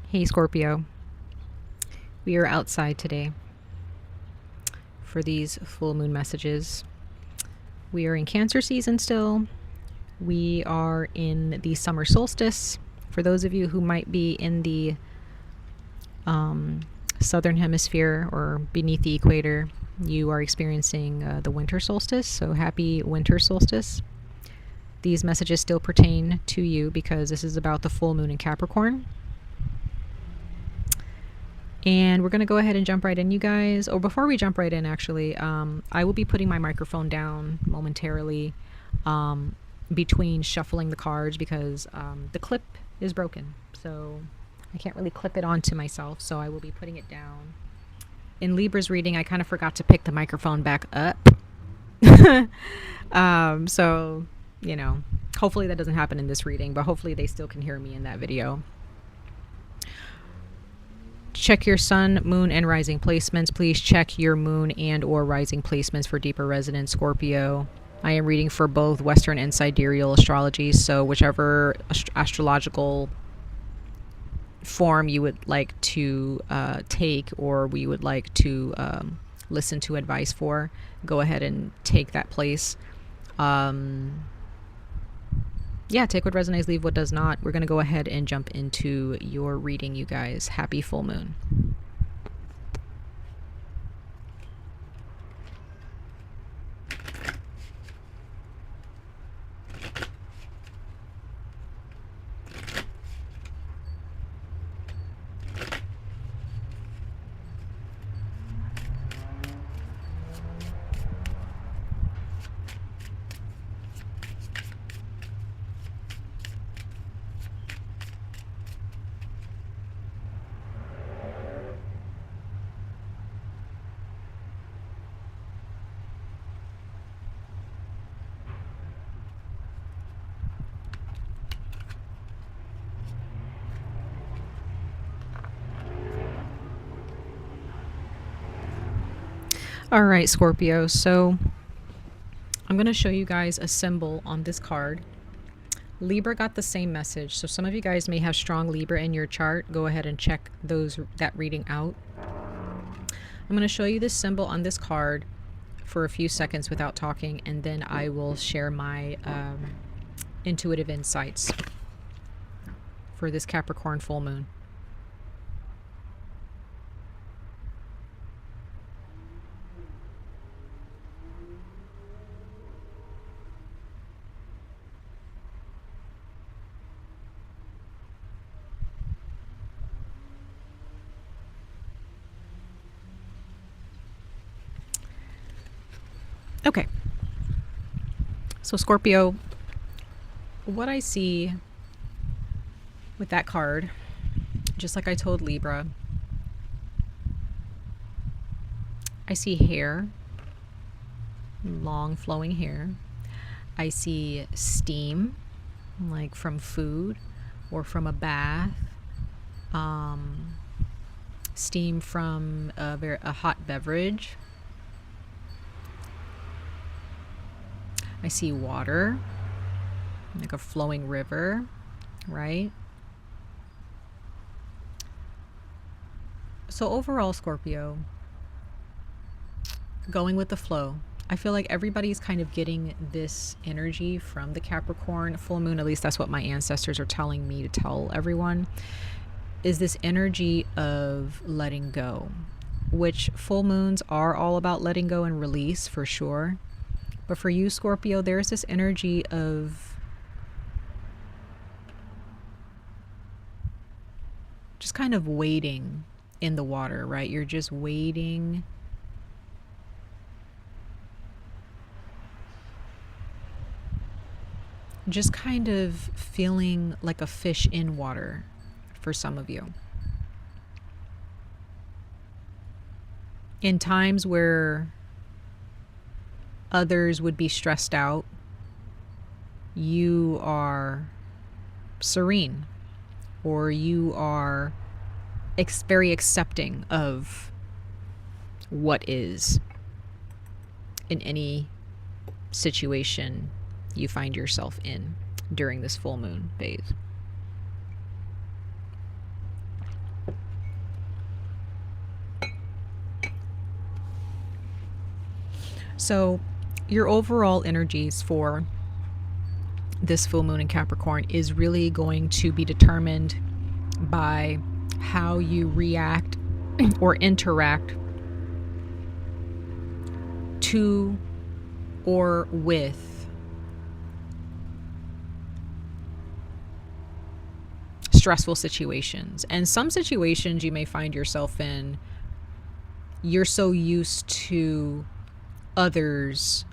Hey Scorpio, we are outside today for these full moon messages. We are in Cancer season still. We are in the summer solstice. For those of you who might be in the southern hemisphere or beneath the equator, you are experiencing the winter solstice. So happy winter solstice. These messages still pertain to you because this is about the full moon in Capricorn. And we're going to go ahead and jump right in, you guys. Or before we jump right in, actually, I will be putting my microphone down momentarily between shuffling the cards because the clip is broken. So I can't really clip it onto myself. So I will be putting it down. In Libra's reading, I kind of forgot to pick the microphone back up. So, you know, hopefully that doesn't happen in this reading, but hopefully they still can hear me in that video. Check your sun, moon, and rising placements. Please check your moon and or rising placements for deeper resonance, Scorpio. I am reading for both Western and sidereal astrology, so whichever astrological form you would like to take or we would like to listen to advice for, go ahead and take that place. Yeah, take what resonates, leave what does not. We're going to go ahead and jump into your reading, you guys. Happy full moon. All right, Scorpio. So I'm going to show you guys a symbol on this card. Libra got the same message. So some of you guys may have strong Libra in your chart. Go ahead and check that reading out. I'm going to show you this symbol on this card for a few seconds without talking, and then I will share my intuitive insights for this Capricorn full moon. Okay, so Scorpio, what I see with that card, just like I told Libra, I see hair, long flowing hair. I see steam, like from food or from a bath, steam from a hot beverage. I see water, like a flowing river, right? So overall, Scorpio, going with the flow, I feel like everybody's kind of getting this energy from the Capricorn full moon. At least that's what my ancestors are telling me to tell everyone, is this energy of letting go, which full moons are all about letting go and release for sure. But for you, Scorpio, there's this energy of just kind of waiting in the water, right? You're just waiting. Just kind of feeling like a fish in water for some of you. In times where others would be stressed out, you are serene, or you are very accepting of what is in any situation you find yourself in during this full moon phase. So your overall energies for this full moon in Capricorn is really going to be determined by how you react or interact to or with stressful situations. And some situations you may find yourself in, you're so used to others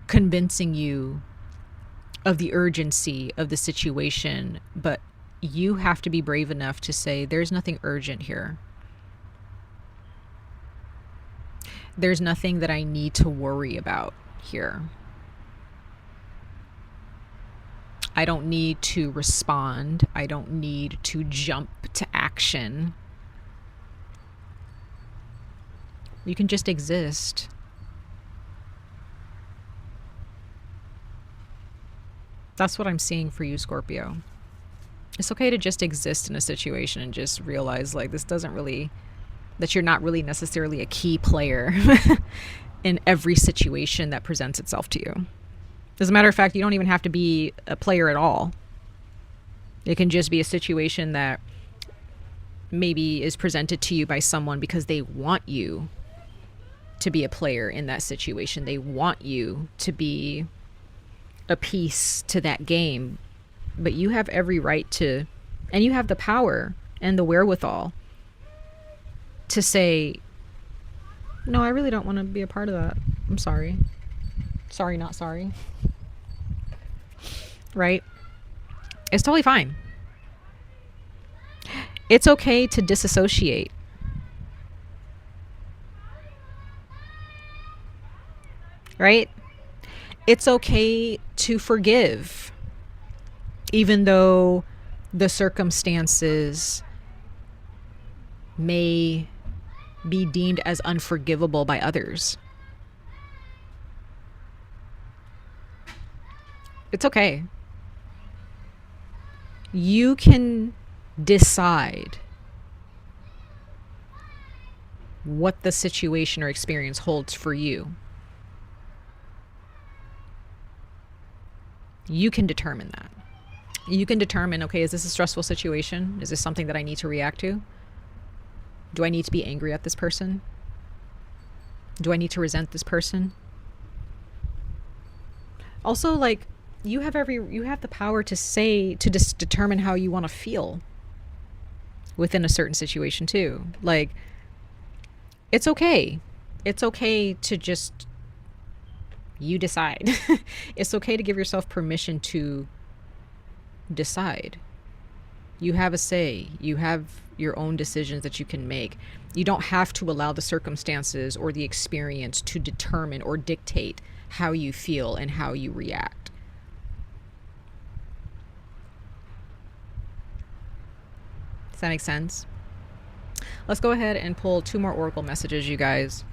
convincing you of the urgency of the situation, but you have to be brave enough to say, there's nothing urgent here. There's nothing that I need to worry about here. I don't need to respond. I don't need to jump to action. You can just exist. That's what I'm seeing for you, Scorpio. It's okay to just exist in a situation and just realize, like, this doesn't really, that you're not really necessarily a key player in every situation that presents itself to you. As a matter of fact, you don't even have to be a player at all. It can just be a situation that maybe is presented to you by someone because they want you to be a player in that situation. They want you to be a piece to that game. But you have every right to, and you have the power and the wherewithal to say, no, I really don't want to be a part of that. I'm sorry. Sorry, not sorry. Right? It's totally fine. It's okay to disassociate. Right? It's okay to forgive, even though the circumstances may be deemed as unforgivable by others. It's okay. You can decide what the situation or experience holds for you. You can determine that. You can determine, okay, is this a stressful situation? Is this something that I need to react to? Do I need to be angry at this person? Do I need to resent this person? Also, like, you have the power to say, to just determine how you want to feel within a certain situation too. Like, it's okay. It's okay to just, you decide. It's okay to give yourself permission to decide. You have a say. You have your own decisions that you can make. You don't have to allow the circumstances or the experience to determine or dictate how you feel and how you react. Does that make sense? Let's go ahead and pull 2 more oracle messages, you guys.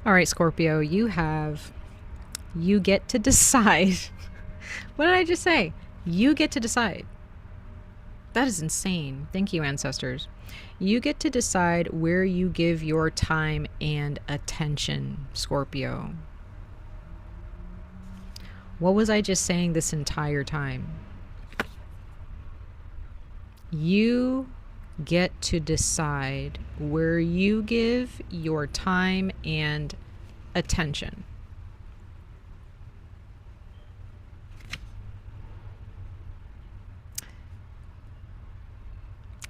All right, Scorpio, you get to decide. What did I just say? You get to decide. That is insane. Thank you, ancestors. You get to decide where you give your time and attention, Scorpio. What was I just saying this entire time? You get to decide where you give your time and attention.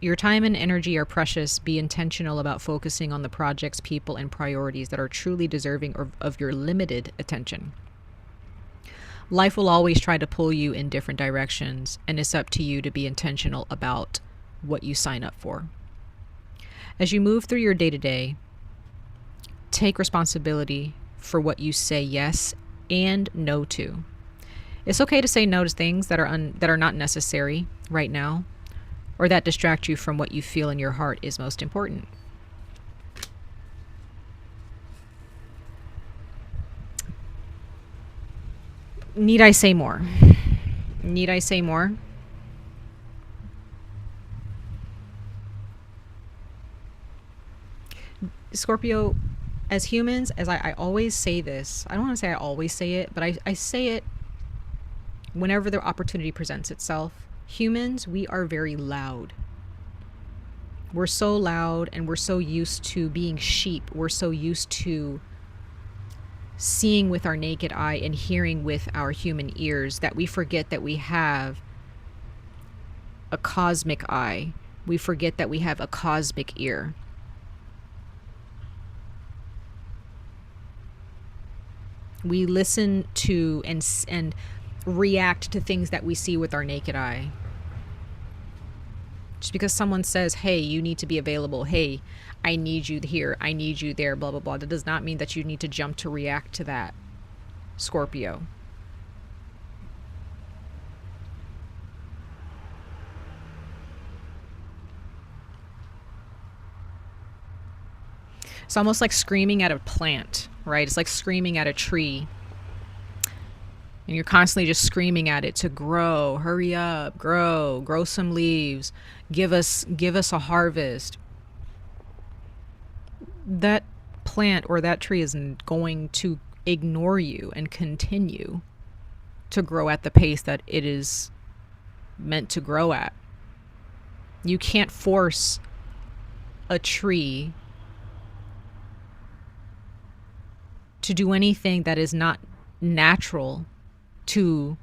Your time and energy are precious. Be intentional about focusing on the projects, people, and priorities that are truly deserving of your limited attention. Life will always try to pull you in different directions, and it's up to you to be intentional about what you sign up for. As you move through your day-to-day, take responsibility for what you say yes and no to. It's okay to say no to things that are not necessary right now, or that distract you from what you feel in your heart is most important. Need I say more? Need I say more? Scorpio, as humans, as I always say this, I don't want to say I always say it, but I say it whenever the opportunity presents itself. Humans, we are very loud. We're so loud, and we're so used to being sheep. We're so used to seeing with our naked eye and hearing with our human ears that we forget that we have a cosmic eye. We forget that we have a cosmic ear. We listen to and react to things that we see with our naked eye. Just because someone says, hey, you need to be available, hey, I need you here, I need you there, blah, blah, blah, that does not mean that you need to jump to react to that, Scorpio. It's almost like screaming at a plant, right? It's like screaming at a tree. And you're constantly just screaming at it to grow, hurry up, grow some leaves, give us a harvest. That plant or that tree isn't going to ignore you and continue to grow at the pace that it is meant to grow at. You can't force a tree to do anything that is not natural to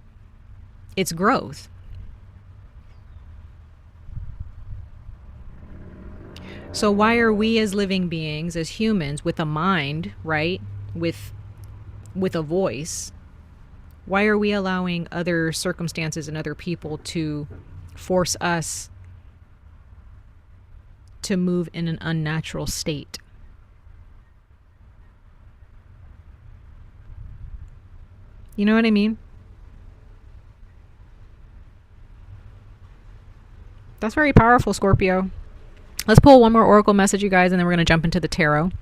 its growth. So why are we as living beings, as humans with a mind, right, with a voice, why are we allowing other circumstances and other people to force us to move in an unnatural state? You know what I mean? That's very powerful, Scorpio. Let's pull one more oracle message, you guys, and then we're going to jump into the tarot.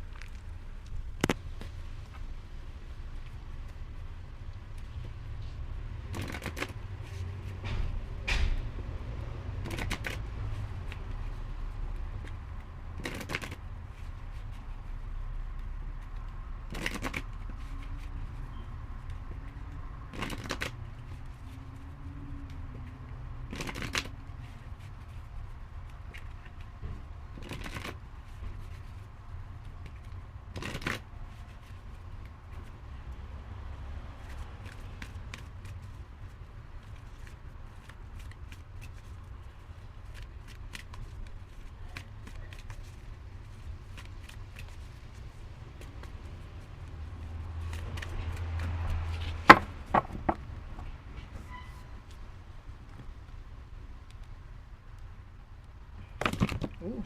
Ooh.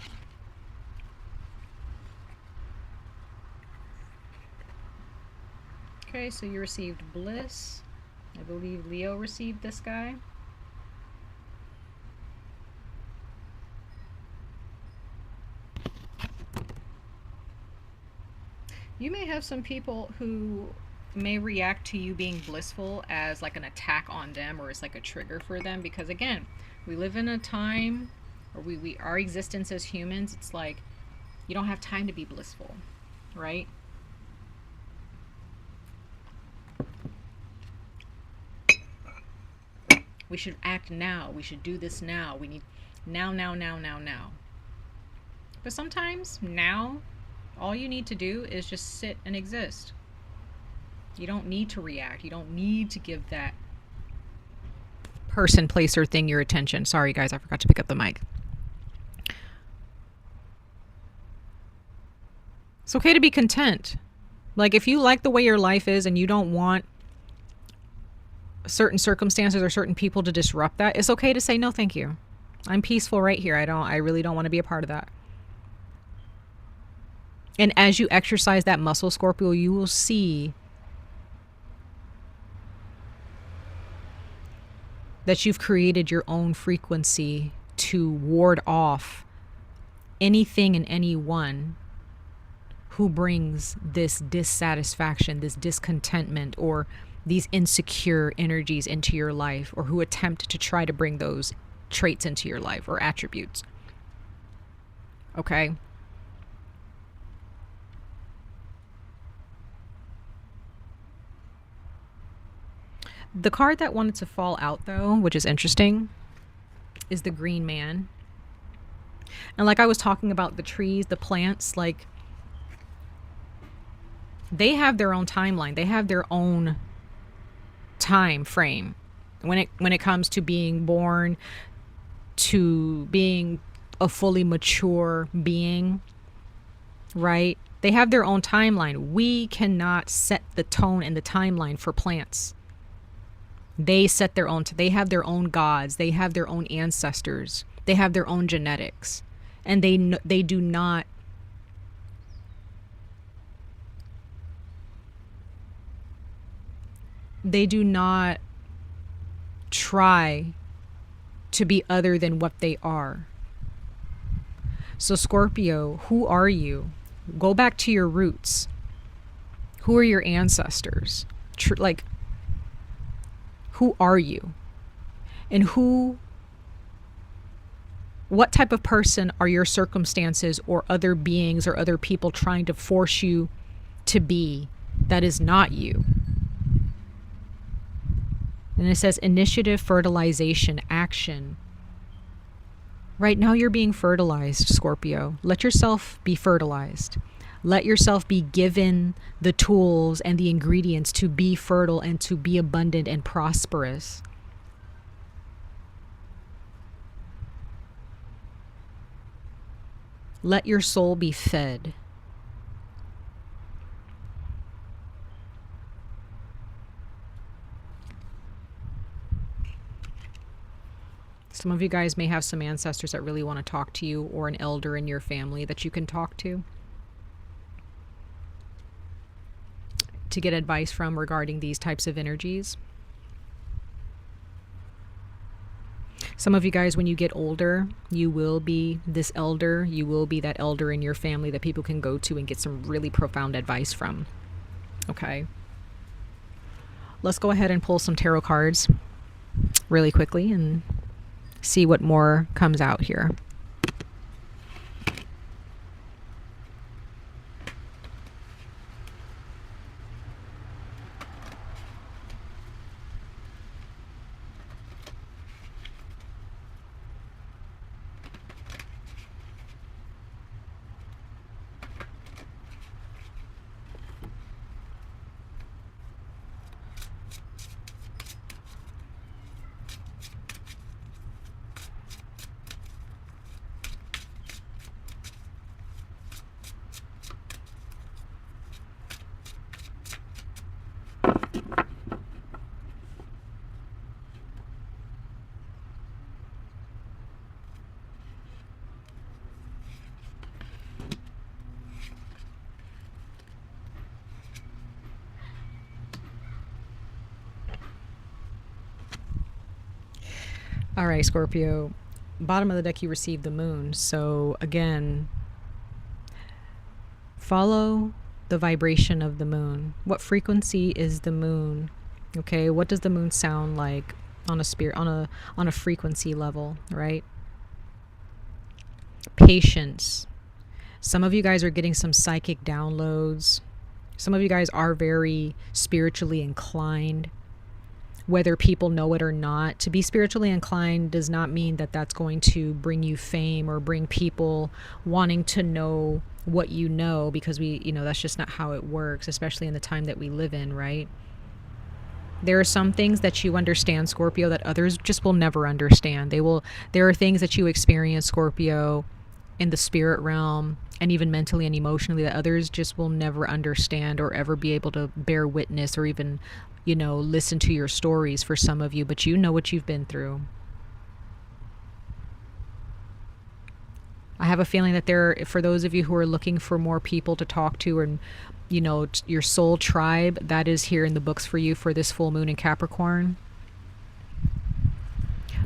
Okay, so you received bliss. I believe Leo received this guy. You may have some people who may react to you being blissful as like an attack on them, or it's like a trigger for them, because again, we live in a time, or our existence as humans, it's like you don't have time to be blissful, right? We should act now. We should do this now. We need now. But sometimes now, all you need to do is just sit and exist. You don't need to react. You don't need to give that person, place, or thing your attention. Sorry, guys, I forgot to pick up the mic. It's okay to be content. Like, if you like the way your life is and you don't want certain circumstances or certain people to disrupt that, it's okay to say no, thank you. I'm peaceful right here. I really don't want to be a part of that. And as you exercise that muscle, Scorpio, you will see that you've created your own frequency to ward off anything and anyone who brings this dissatisfaction, this discontentment, or these insecure energies into your life, or who attempt to try to bring those traits into your life or attributes. Okay? The card that wanted to fall out, though, which is interesting, is the Green Man. And like I was talking about the trees, the plants, like, they have their own timeline. They have their own time frame when it comes to being born, to being a fully mature being, right? They have their own timeline. We cannot set the tone and the timeline for plants. They set their own, they have their own gods, they have their own ancestors, they have their own genetics, and they do not try to be other than what they are. So Scorpio, who are you? Go back to your roots. Who are your ancestors? Like, who are you? And what type of person are your circumstances or other beings or other people trying to force you to be that is not you? And it says initiative, fertilization, action. Right now you're being fertilized, Scorpio. Let yourself be fertilized. Let yourself be given the tools and the ingredients to be fertile and to be abundant and prosperous. Let your soul be fed. Some of you guys may have some ancestors that really want to talk to you, or an elder in your family that you can talk to get advice from regarding these types of energies. Some of you guys, when you get older, you will be this elder. You will be that elder in your family that people can go to and get some really profound advice from. Okay. Let's go ahead and pull some tarot cards really quickly and see what more comes out here. All right, Scorpio. Bottom of the deck, you received the moon. So again, follow the vibration of the moon. What frequency is the moon? Okay, what does the moon sound like on a spirit, on a frequency level, right? Patience. Some of you guys are getting some psychic downloads. Some of you guys are very spiritually inclined, whether people know it or not. To be spiritually inclined does not mean that that's going to bring you fame or bring people wanting to know what you know, because that's just not how it works, especially in the time that we live in, right? There are some things that you understand, Scorpio, that others just will never understand. There are things that you experience, Scorpio, in the spirit realm and even mentally and emotionally that others just will never understand or ever be able to bear witness or even, you know, listen to your stories for some of you, but you know what you've been through. I have a feeling that for those of you who are looking for more people to talk to and, you know, your soul tribe, that is here in the books for you for this full moon in Capricorn.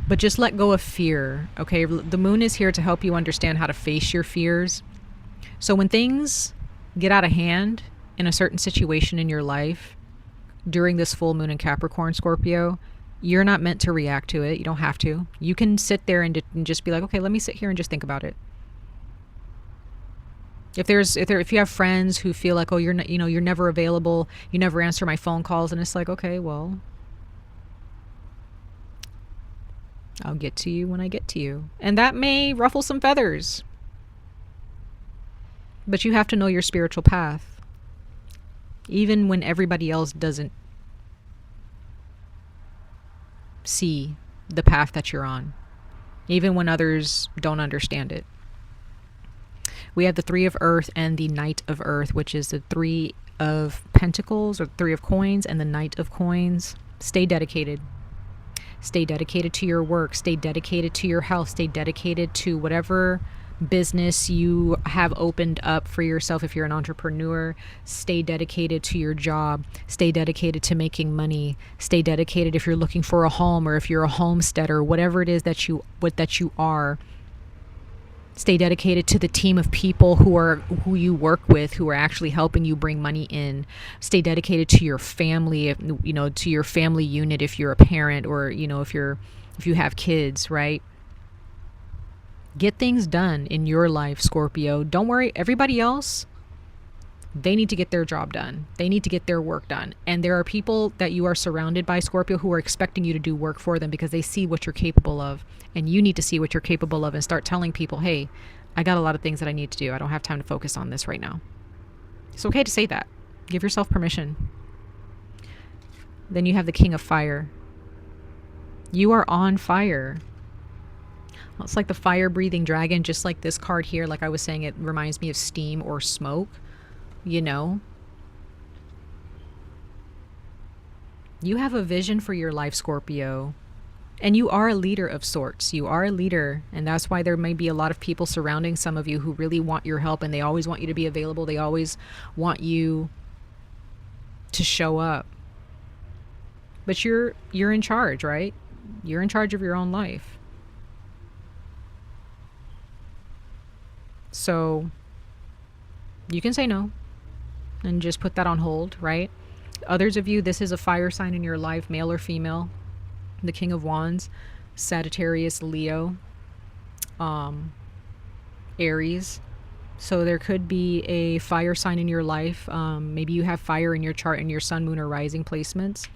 But just let go of fear, okay? The moon is here to help you understand how to face your fears. So when things get out of hand in a certain situation in your life during this full moon in Capricorn, Scorpio, you're not meant to react to it. You don't have to. You can sit there and just be like, okay, let me sit here and just think about it. If you have friends who feel like, oh, you're never available, you never answer my phone calls, and it's like, okay, well, I'll get to you when I get to you. And that may ruffle some feathers. But you have to know your spiritual path. Even when everybody else doesn't see the path that you're on. Even when others don't understand it. We have the Three of Earth and the Knight of Earth, which is the Three of Pentacles or Three of Coins and the Knight of Coins. Stay dedicated. Stay dedicated to your work. Stay dedicated to your health. Stay dedicated to whatever business you have opened up for yourself. If you're an entrepreneur, stay dedicated to your job. Stay dedicated to making money. Stay dedicated if you're looking for a home or if you're a homesteader, whatever it is that you are. Stay dedicated to the team of people who you work with, who are actually helping you bring money in. Stay dedicated to your family, you know, to your family unit if you're a parent or, you know, if you have kids, right? Get things done in your life, Scorpio. Don't worry, everybody else, they need to get their job done. They need to get their work done. And there are people that you are surrounded by, Scorpio, who are expecting you to do work for them because they see what you're capable of. And you need to see what you're capable of and start telling people, hey, I got a lot of things that I need to do. I don't have time to focus on this right now. It's okay to say that. Give yourself permission. Then you have the King of Fire. You are on fire. Well, it's like the fire-breathing dragon, just like this card here. Like I was saying, it reminds me of steam or smoke. You know, you have a vision for your life, Scorpio, and you are a leader of sorts. You are a leader, and that's why there may be a lot of people surrounding some of you who really want your help, and they always want you to be available. They always want you to show up. But you're in charge, right? You're in charge of your own life. So you can say no. And just put that on hold, right? Others of you, this is a fire sign in your life, male or female. The King of Wands, Sagittarius, Leo, Aries. So there could be a fire sign in your life. Maybe you have fire in your chart in your sun, moon, or rising placements.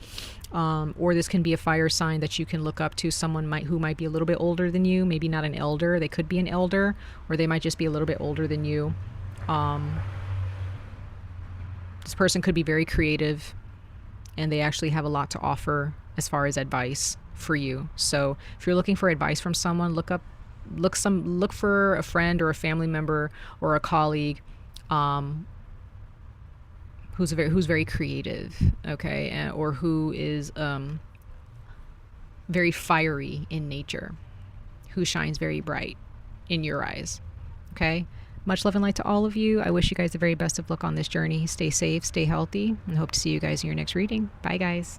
Or this can be a fire sign that you can look up to, someone who might be a little bit older than you. Maybe not an elder. They could be an elder, or they might just be a little bit older than you. This person could be very creative and they actually have a lot to offer as far as advice for you. So if you're looking for advice from someone, look for a friend or a family member or a colleague who's very creative, okay, or who is very fiery in nature, who shines very bright in your eyes, okay? Much love and light to all of you. I wish you guys the very best of luck on this journey. Stay safe, stay healthy, and hope to see you guys in your next reading. Bye, guys.